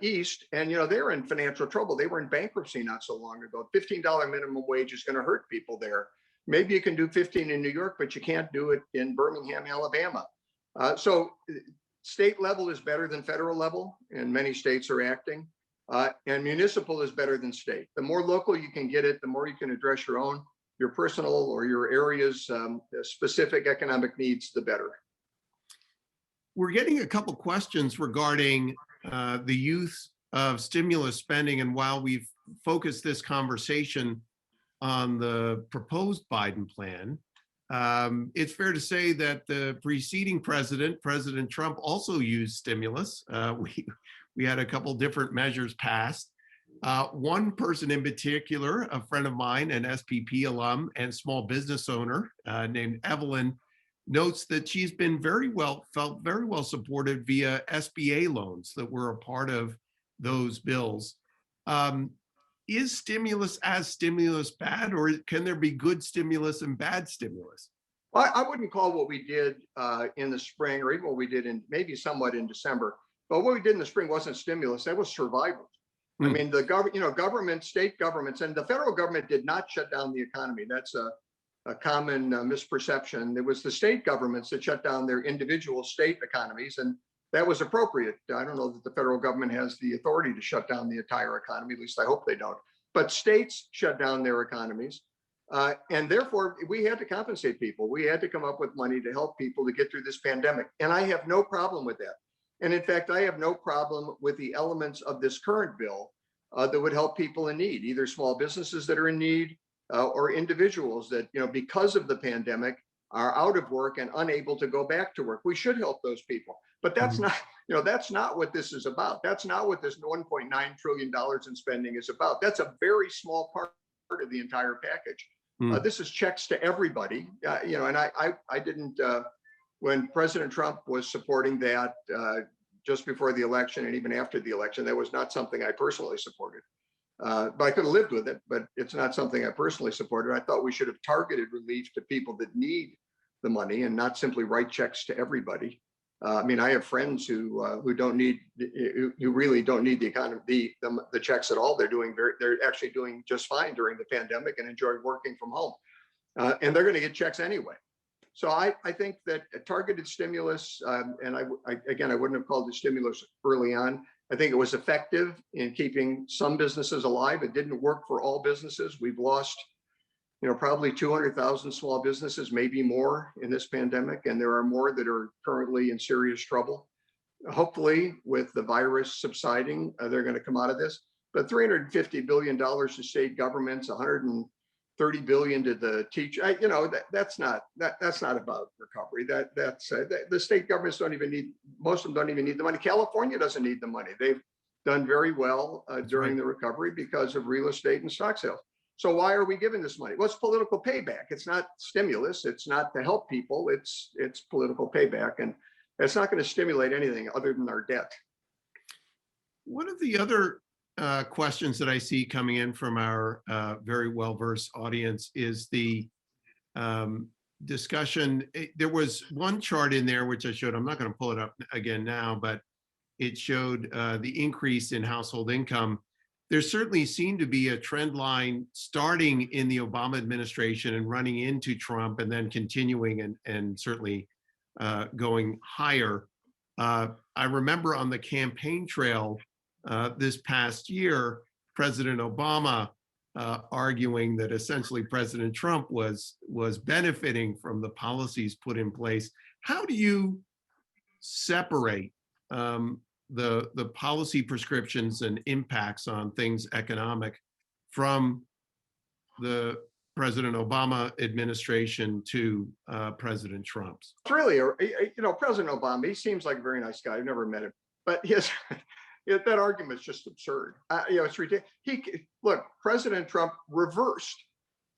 east, and, you know, they're in financial trouble. They were in bankruptcy not so long ago. $15 minimum wage is going to hurt people there. Maybe you can do 15 in New York, but you can't do it in Birmingham, Alabama. So state level is better than federal level, and many states are acting. And municipal is better than state. The more local you can get it, the more you can address your personal or your area's specific economic needs, the better.
We're getting a couple questions regarding the use of stimulus spending, and while we've focused this conversation on the proposed Biden plan, it's fair to say that the preceding president, President Trump, also used stimulus. We had a couple different measures passed. One person in particular, a friend of mine, an SPP alum and small business owner named Evelyn, notes that she's been felt very well supported via SBA loans that were a part of those bills. Is stimulus as stimulus bad, or can there be good stimulus and bad stimulus?
Well, I wouldn't call what we did in the spring, or even what we did in maybe somewhat in December, but what we did in the spring wasn't stimulus, that was survival. I mean, the government, state governments, and the federal government did not shut down the economy. That's a common misperception. It was the state governments that shut down their individual state economies, and that was appropriate. I don't know that the federal government has the authority to shut down the entire economy, at least I hope they don't. But states shut down their economies. And therefore, we had to compensate people. We had to come up with money to help people to get through this pandemic. And I have no problem with that. And in fact, I have no problem with the elements of this current bill that would help people in need, either small businesses that are in need or individuals that, you know, because of the pandemic, are out of work and unable to go back to work. We should help those people. But that's
Mhm.
not, that's not what this is about. That's not what this $1.9 trillion in spending is about. That's a very small part of the entire package.
Mm.
This is checks to everybody. And I didn't, when President Trump was supporting that just before the election and even after the election, that was not something I personally supported. But I could have lived with it, but it's not something I personally supported. I thought we should have targeted relief to people that need the money and not simply write checks to everybody. I mean, I have friends who don't need, who really don't need the economy, the checks at all. They're actually doing just fine during the pandemic and enjoy working from home, and they're going to get checks anyway. So I think that a targeted stimulus, and I wouldn't have called it stimulus early on. I think it was effective in keeping some businesses alive. It didn't work for all businesses. We've lost, probably 200,000 small businesses, maybe more in this pandemic, and there are more that are currently in serious trouble. Hopefully, with the virus subsiding, they're going to come out of this. But $350 billion to state governments, 130 billion to the teacher. That's not about recovery. The state governments don't even need. Most of them don't even need the money. California doesn't need the money. They've done very well during the recovery because of real estate and stock sales. So why are we giving this money? Well, it's political payback. It's not stimulus. It's not to help people. It's political payback, and it's not going to stimulate anything other than our debt.
One of the other questions that I see coming in from our very well-versed audience is the discussion. There was one chart in there which I showed. I'm not going to pull it up again now, but it showed the increase in household income. There certainly seemed to be a trend line starting in the Obama administration and running into Trump and then continuing and certainly going higher. I remember on the campaign trail this past year, President Obama arguing that essentially President Trump was benefiting from the policies put in place. How do you separate the policy prescriptions and impacts on things economic from the President Obama administration to President Trump's?
It's really, President Obama, he seems like a very nice guy. I've never met him, but that argument is just absurd. It's ridiculous. Look, President Trump reversed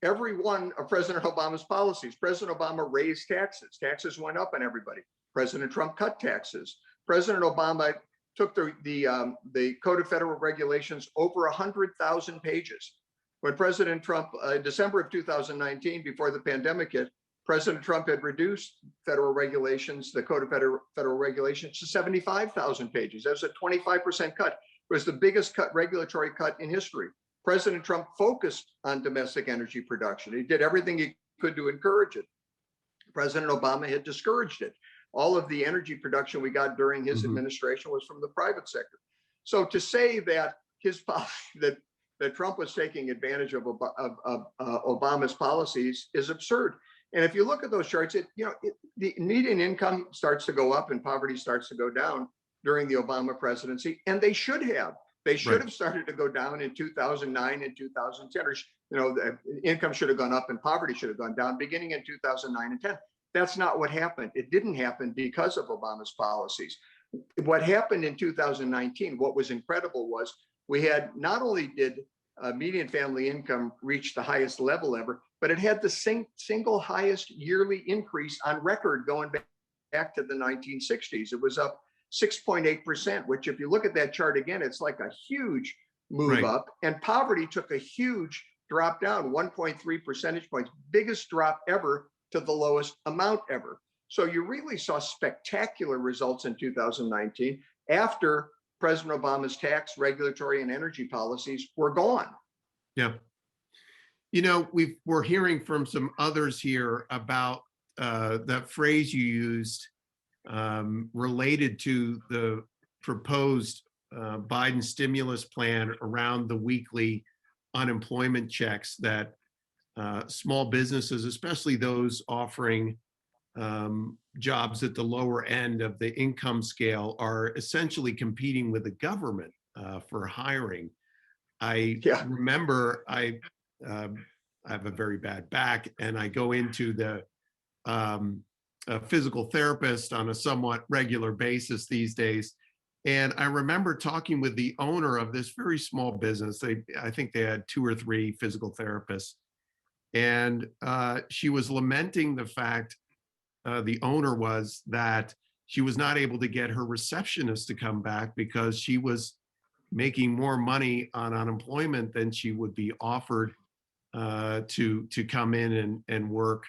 every one of President Obama's policies. President Obama raised taxes. Taxes went up on everybody. President Trump cut taxes. President Obama took the Code of Federal Regulations over 100,000 pages. When President Trump, December of 2019, before the pandemic hit, President Trump had reduced federal regulations, the Code of Federal Regulations, to 75,000 pages. That was a 25% cut. It was the biggest regulatory cut in history. President Trump focused on domestic energy production. He did everything he could to encourage it. President Obama had discouraged it. All of the energy production we got during his administration was from the private sector. So to say that that Trump was taking advantage of Obama's policies is absurd. And if you look at those charts, the median income starts to go up and poverty starts to go down during the Obama presidency, and they should have. They should have started to go down in 2009 and 2010. Or, the income should have gone up and poverty should have gone down beginning in 2009 and 10. That's not what happened. It didn't happen because of Obama's policies. What happened in 2019, what was incredible was we had not only did median family income reach the highest level ever, but it had the single highest yearly increase on record going back to the 1960s. It was up 6.8%, which if you look at that chart again, it's like a huge move up. And poverty took a huge drop down, 1.3 percentage points, biggest drop ever to the lowest amount ever. So you really saw spectacular results in 2019 after President Obama's tax, regulatory, and energy policies were gone.
Yeah. We're hearing from some others here about that phrase you used related to the proposed Biden stimulus plan around the weekly unemployment checks that small businesses, especially those offering jobs at the lower end of the income scale, are essentially competing with the government for hiring. I remember I have a very bad back, and I go into the a physical therapist on a somewhat regular basis these days. And I remember talking with the owner of this very small business. I think they had 2 or 3 physical therapists. And she was lamenting the fact, the owner was, that she was not able to get her receptionist to come back because she was making more money on unemployment than she would be offered to come in and work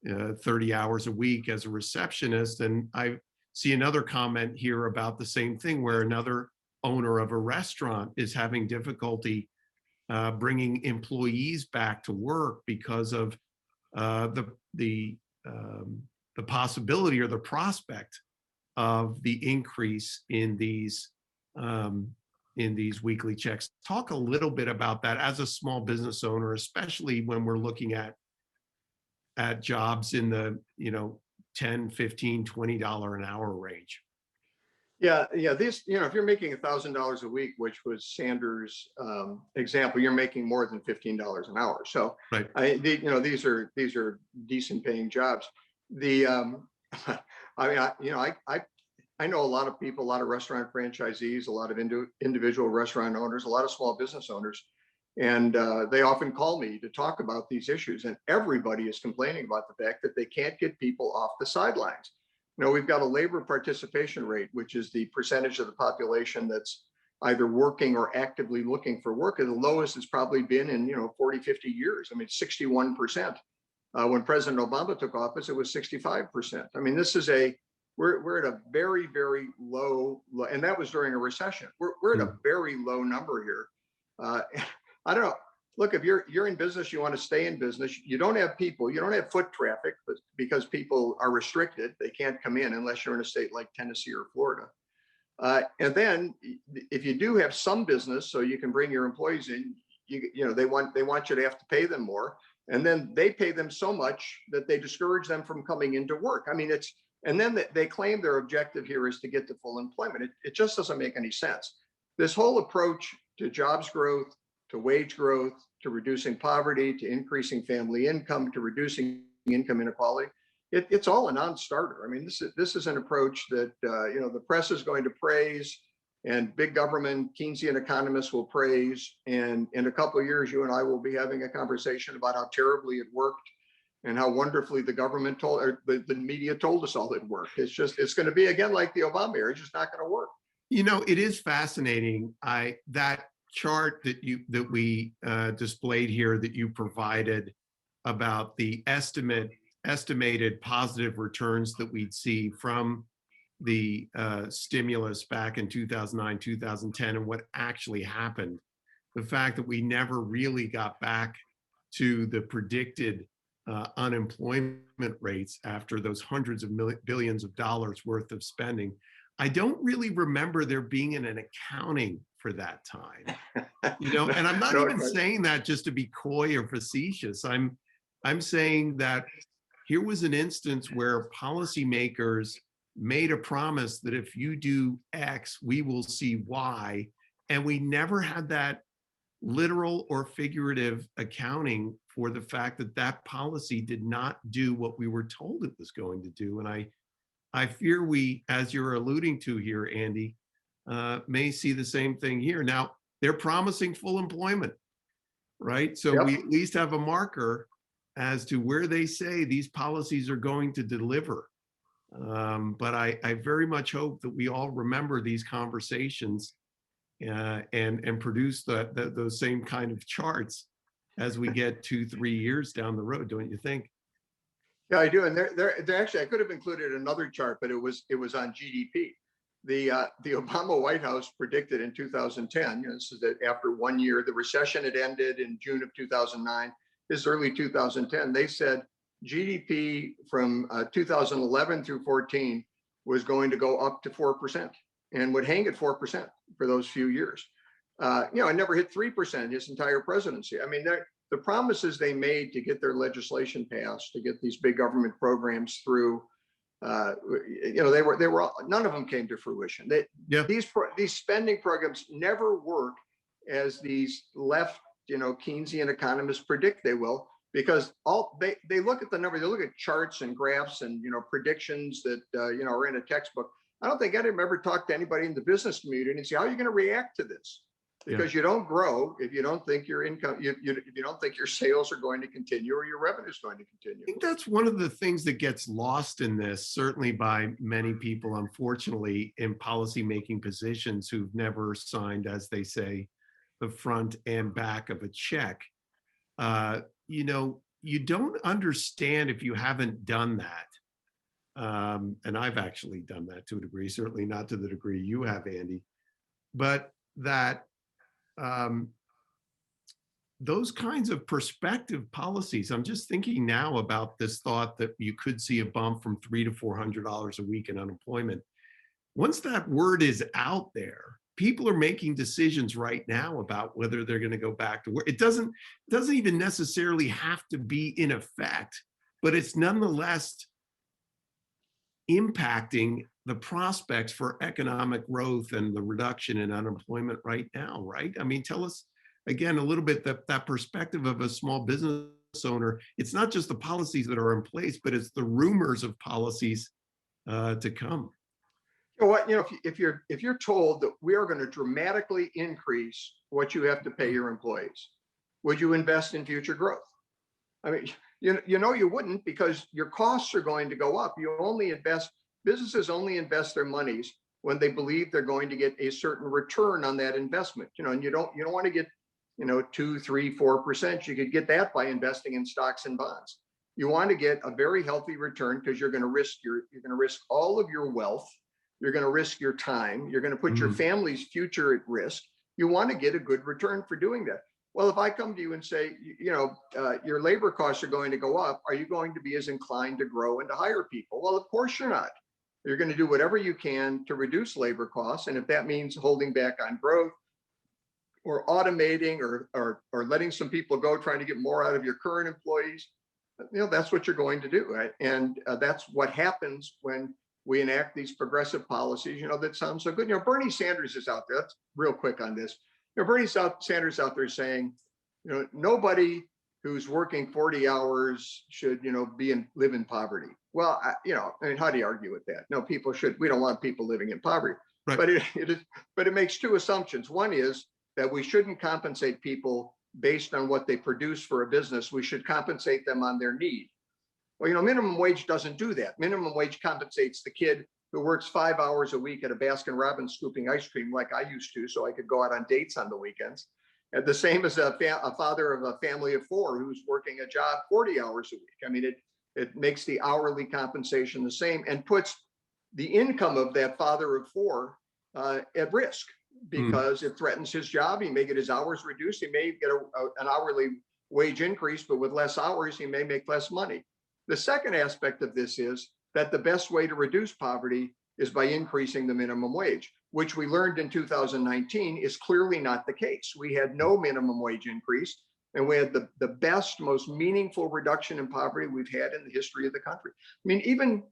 30 hours a week as a receptionist. And I see another comment here about the same thing, where another owner of a restaurant is having difficulty bringing employees back to work because of the possibility or the prospect of the increase in these weekly checks. Talk a little bit about that as a small business owner, especially when we're looking at jobs in the, $10, $15, $20 an hour range.
Yeah, these, if you're making $1,000 a week, which was Sanders' example, you're making more than $15 an hour. So,
right.
These are decent paying jobs. The, I know a lot of people, a lot of restaurant franchisees, a lot of individual restaurant owners, a lot of small business owners, and they often call me to talk about these issues. And everybody is complaining about the fact that they can't get people off the sidelines. We've got a labor participation rate, which is the percentage of the population that's either working or actively looking for work, and the lowest it's probably been in 40, 50 years. I mean, 61%. When President Obama took office, it was 65%. I mean, we're at a very, very low, and that was during a recession. We're at a very low number here. I don't know. Look, if you're in business, you want to stay in business. You don't have people, you don't have foot traffic, because people are restricted. They can't come in unless you're in a state like Tennessee or Florida. And then, if you do have some business, so you can bring your employees in, they want you to have to pay them more, and then they pay them so much that they discourage them from coming into work. I mean, and then they claim their objective here is to get to full employment. It just doesn't make any sense. This whole approach to jobs growth, to wage growth, to reducing poverty, to increasing family income, to reducing income inequality, it's all a non-starter. I mean, this is an approach that the press is going to praise, and big government Keynesian economists will praise. And in a couple of years, you and I will be having a conversation about how terribly it worked and how wonderfully the government the media told us all it worked. It's going to be again like the Obama era. It's just not going to work.
It is fascinating. That chart that we displayed here, that you provided, about the estimated positive returns that we'd see from the stimulus back in 2009, 2010, and what actually happened. The fact that we never really got back to the predicted unemployment rates after those hundreds of billions of dollars worth of spending. I don't really remember there being an accounting for that time, and I'm not even saying that just to be coy or facetious. I'm saying that here was an instance where policymakers made a promise that if you do X, we will see Y, and we never had that literal or figurative accounting for the fact that that policy did not do what we were told it was going to do. And I fear we, as you're alluding to here, Andy, may see the same thing here. Now, they're promising full employment, right? So
Yep.
We at least have a marker as to where they say these policies are going to deliver. But I very much hope that we all remember these conversations and produce those same kind of charts as we get 2-3 years down the road, don't you think?
Yeah, I do. And they're actually, I could have included another chart, but it was on GDP. The Obama White House predicted in 2010, this is that after 1 year, the recession had ended in June of 2009. This is early 2010. They said GDP from 2011 through 14 was going to go up to 4% and would hang at 4% for those few years. It never hit 3% his entire presidency. I mean, the promises they made to get their legislation passed, to get these big government programs through, they were all, none of them came to fruition. These spending programs never work as these left, Keynesian economists predict they will, because they look at the number, they look at charts and graphs and predictions that are in a textbook. I don't think I've ever talked to anybody in the business community and say, how are you going to react to this? Because you don't grow if you don't think your income, if you don't think your sales are going to continue or your revenue is going to continue.
I think that's one of the things that gets lost in this, certainly by many people, unfortunately, in policymaking positions who've never signed, as they say, the front and back of a check. You don't understand if you haven't done that. And I've actually done that to a degree, certainly not to the degree you have, Andy, but that those kinds of prospective policies, I'm just thinking now about this thought that you could see a bump from $300 to $400 a week in unemployment. Once that word is out there, people are making decisions right now about whether they're going to go back to work. It doesn't even necessarily have to be in effect, but it's nonetheless impacting the prospects for economic growth and the reduction in unemployment right now, right? I mean, tell us again a little bit that perspective of a small business owner. It's not just the policies that are in place, but it's the rumors of policies to come.
What, if you're told that we are going to dramatically increase what you have to pay your employees, would you invest in future growth? I mean, you wouldn't, because your costs are going to go up. Businesses only invest their monies when they believe they're going to get a certain return on that investment. And you don't want to get 2, 3, 4%. You could get that by investing in stocks and bonds. You want to get a very healthy return because you're going to risk all of your wealth. You're going to risk your time. You're going to put your family's future at risk. You want to get a good return for doing that. Well, if I come to you and say, your labor costs are going to go up, are you going to be as inclined to grow and to hire people? Well, of course you're not. You're going to do whatever you can to reduce labor costs. And if that means holding back on growth or automating or letting some people go, trying to get more out of your current employees, that's what you're going to do, right? And that's what happens when we enact these progressive policies, that sound so good. Bernie Sanders is out there. That's real quick on this. Bernie Sanders out there saying, nobody who's working 40 hours should, live in poverty. Well, how do you argue with that? No, we don't want people living in poverty. Right. But it makes two assumptions. One is that we shouldn't compensate people based on what they produce for a business. We should compensate them on their need. Well, minimum wage doesn't do that. Minimum wage compensates the kid who works 5 hours a week at a Baskin-Robbins scooping ice cream like I used to, so I could go out on dates on the weekends. And the same as a father of a family of 4 who's working a job 40 hours a week. I mean, it makes the hourly compensation the same and puts the income of that father of 4 at risk, because it threatens his job. He may get his hours reduced. He may get an hourly wage increase, but with less hours, he may make less money. The second aspect of this is that the best way to reduce poverty is by increasing the minimum wage, which we learned in 2019 is clearly not the case. We had no minimum wage increase, and we had the best, most meaningful reduction in poverty we've had in the history of the country. I mean, even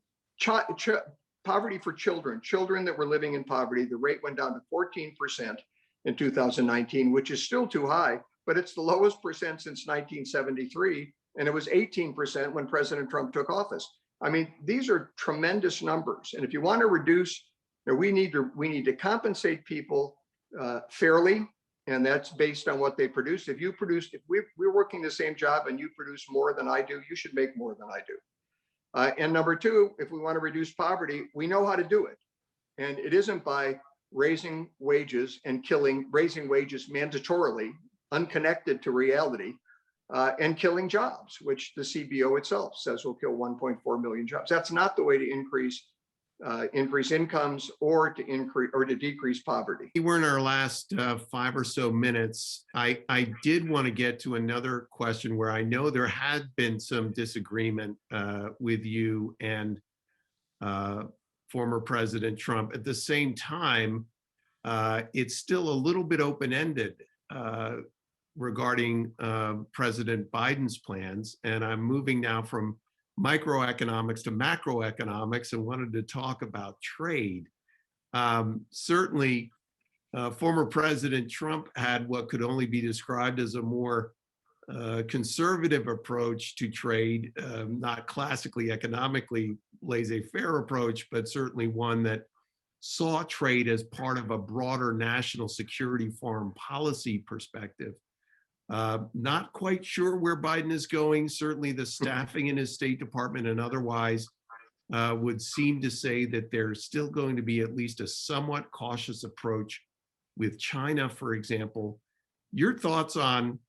poverty for children that were living in poverty, the rate went down to 14% in 2019, which is still too high, but it's the lowest percent since 1973. And it was 18% when President Trump took office. I mean, these are tremendous numbers. And if you want to reduce, we need to compensate people fairly, and that's based on what they produce. If we're working the same job and you produce more than I do, you should make more than I do. And number two, if we want to reduce poverty, we know how to do it. And it isn't by raising wages mandatorily, unconnected to reality. And killing jobs, which the CBO itself says will kill 1.4 million jobs. That's not the way to increase incomes or to decrease poverty.
We're in our last 5 or so minutes. I did want to get to another question where I know there had been some disagreement with you and former President Trump. At the same time, it's still a little bit open-ended regarding President Biden's plans. And I'm moving now from microeconomics to macroeconomics and wanted to talk about trade. Certainly, former President Trump had what could only be described as a more conservative approach to trade, not classically economically laissez-faire approach, but certainly one that saw trade as part of a broader national security foreign policy perspective. Not quite sure where Biden is going. Certainly the staffing in his State Department and otherwise would seem to say that there's still going to be at least a somewhat cautious approach with China, for example. Your thoughts on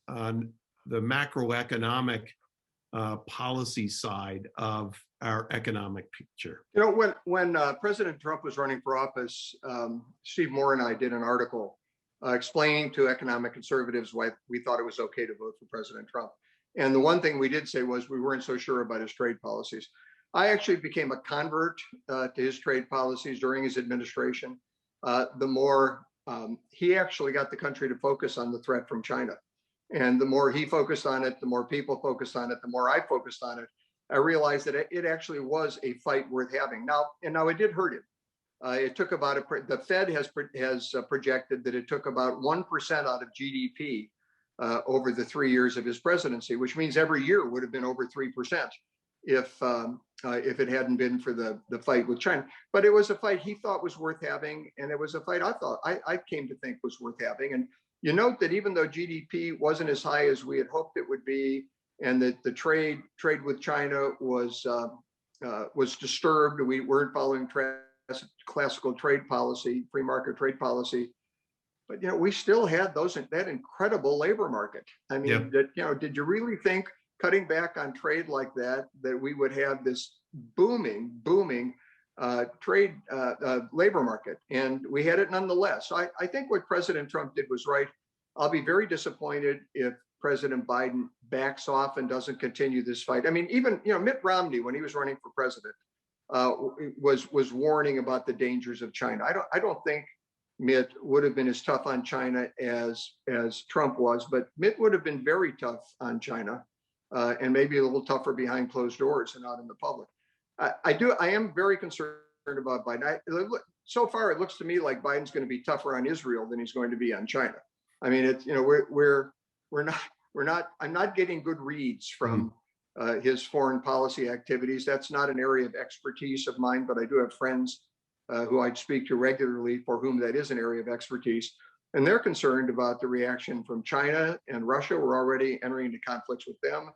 the macroeconomic policy side of our economic picture?
You know, when President Trump was running for office, Steve Moore and I did an article explaining to economic conservatives why we thought it was okay to vote for President Trump. And the one thing we did say was we weren't so sure about his trade policies. I actually became a convert to his trade policies during his administration. The more he actually got the country to focus on the threat from China. And the more he focused on it, the more people focused on it, the more I focused on it, I realized that it actually was a fight worth having. Now it did hurt him. It took about the Fed has projected that it took about 1% out of GDP over the 3 years of his presidency, which means every year would have been over 3% if it hadn't been for the fight with China. But it was a fight he thought was worth having, and it was a fight I came to think was worth having. And you note that even though GDP wasn't as high as we had hoped it would be, and that the trade with China was disturbed, we weren't following classical trade policy, free market trade policy. But we still had that incredible labor market. I mean, did you really think cutting back on trade like that we would have this booming trade labor market? And we had it nonetheless. So I think what President Trump did was right. I'll be very disappointed if President Biden backs off and doesn't continue this fight. I mean, even Mitt Romney, when he was running for president, was warning about the dangers of China. I don't think Mitt would have been as tough on China as Trump was, but Mitt would have been very tough on China, and maybe a little tougher behind closed doors and not in the public. I am very concerned about Biden. So far, it looks to me like Biden's going to be tougher on Israel than he's going to be on China. I mean, it's I'm not getting good reads from his foreign policy activities. That's not an area of expertise of mine, but I do have friends who I speak to regularly for whom that is an area of expertise. And they're concerned about the reaction from China and Russia. We're already entering into conflicts with them.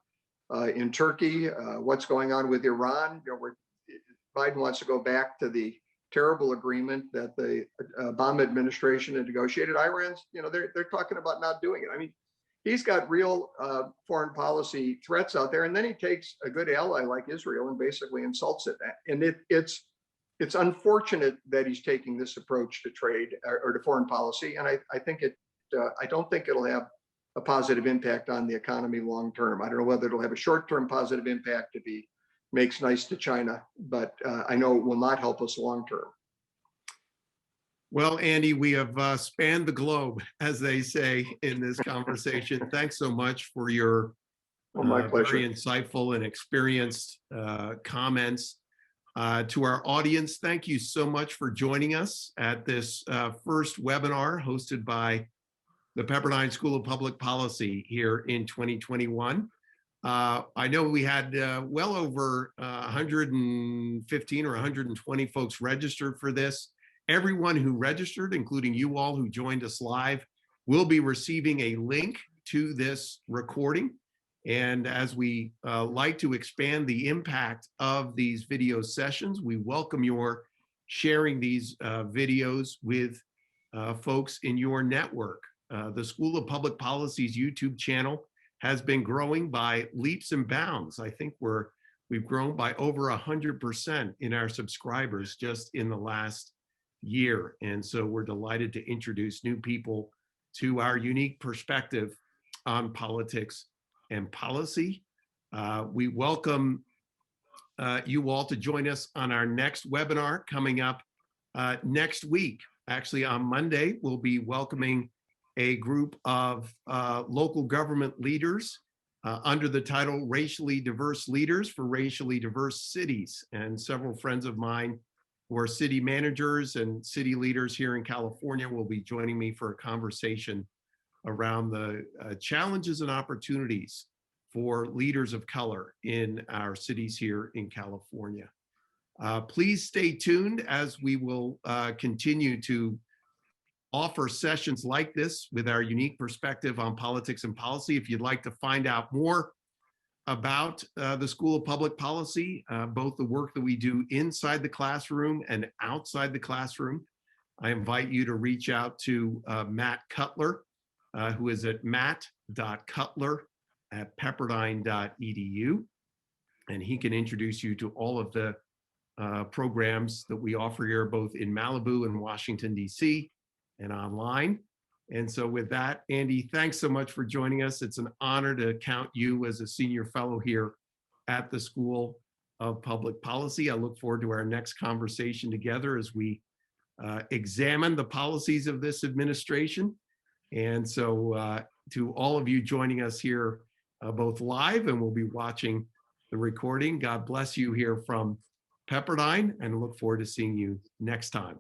In Turkey, what's going on with Iran? Biden wants to go back to the terrible agreement that the Obama administration had negotiated. Iran's, they're talking about not doing it. I mean, he's got real foreign policy threats out there, and then he takes a good ally like Israel and basically insults it. And it's unfortunate that he's taking this approach to trade or to foreign policy, and I think I don't think it'll have a positive impact on the economy long term. I don't know whether it'll have a short-term positive impact if he makes nice to China, but I know it will not help us long term.
Well, Andy, we have spanned the globe, as they say in this conversation. Thanks so much for your
my pleasure.
Very insightful and experienced comments. To our audience, thank you so much for joining us at this first webinar hosted by the Pepperdine School of Public Policy here in 2021. I know we had well over 115 or 120 folks registered for this. Everyone who registered, including you all who joined us live, will be receiving a link to this recording. And as we like to expand the impact of these video sessions, we welcome your sharing these videos with folks in your network. The School of Public Policy's YouTube channel has been growing by leaps and bounds. I think we've grown by over 100% in our subscribers just in the last year. And so we're delighted to introduce new people to our unique perspective on politics and policy. We welcome you all to join us on our next webinar coming up next week. Actually, on Monday, we'll be welcoming a group of local government leaders under the title Racially Diverse Leaders for Racially Diverse Cities. And several friends of mine who are city managers and city leaders here in California will be joining me for a conversation around the challenges and opportunities for leaders of color in our cities here in California. Please stay tuned as we will continue to offer sessions like this with our unique perspective on politics and policy. If you'd like to find out more about the School of Public Policy, both the work that we do inside the classroom and outside the classroom, I invite you to reach out to Matt Cutler, who is at matt.cutler@pepperdine.edu. And he can introduce you to all of the programs that we offer here, both in Malibu and Washington, D.C., and online. And so with that, Andy, thanks so much for joining us. It's an honor to count you as a senior fellow here at the School of Public Policy. I look forward to our next conversation together as we examine the policies of this administration. And so to all of you joining us here, both live and we'll be watching the recording, God bless you here from Pepperdine, and look forward to seeing you next time.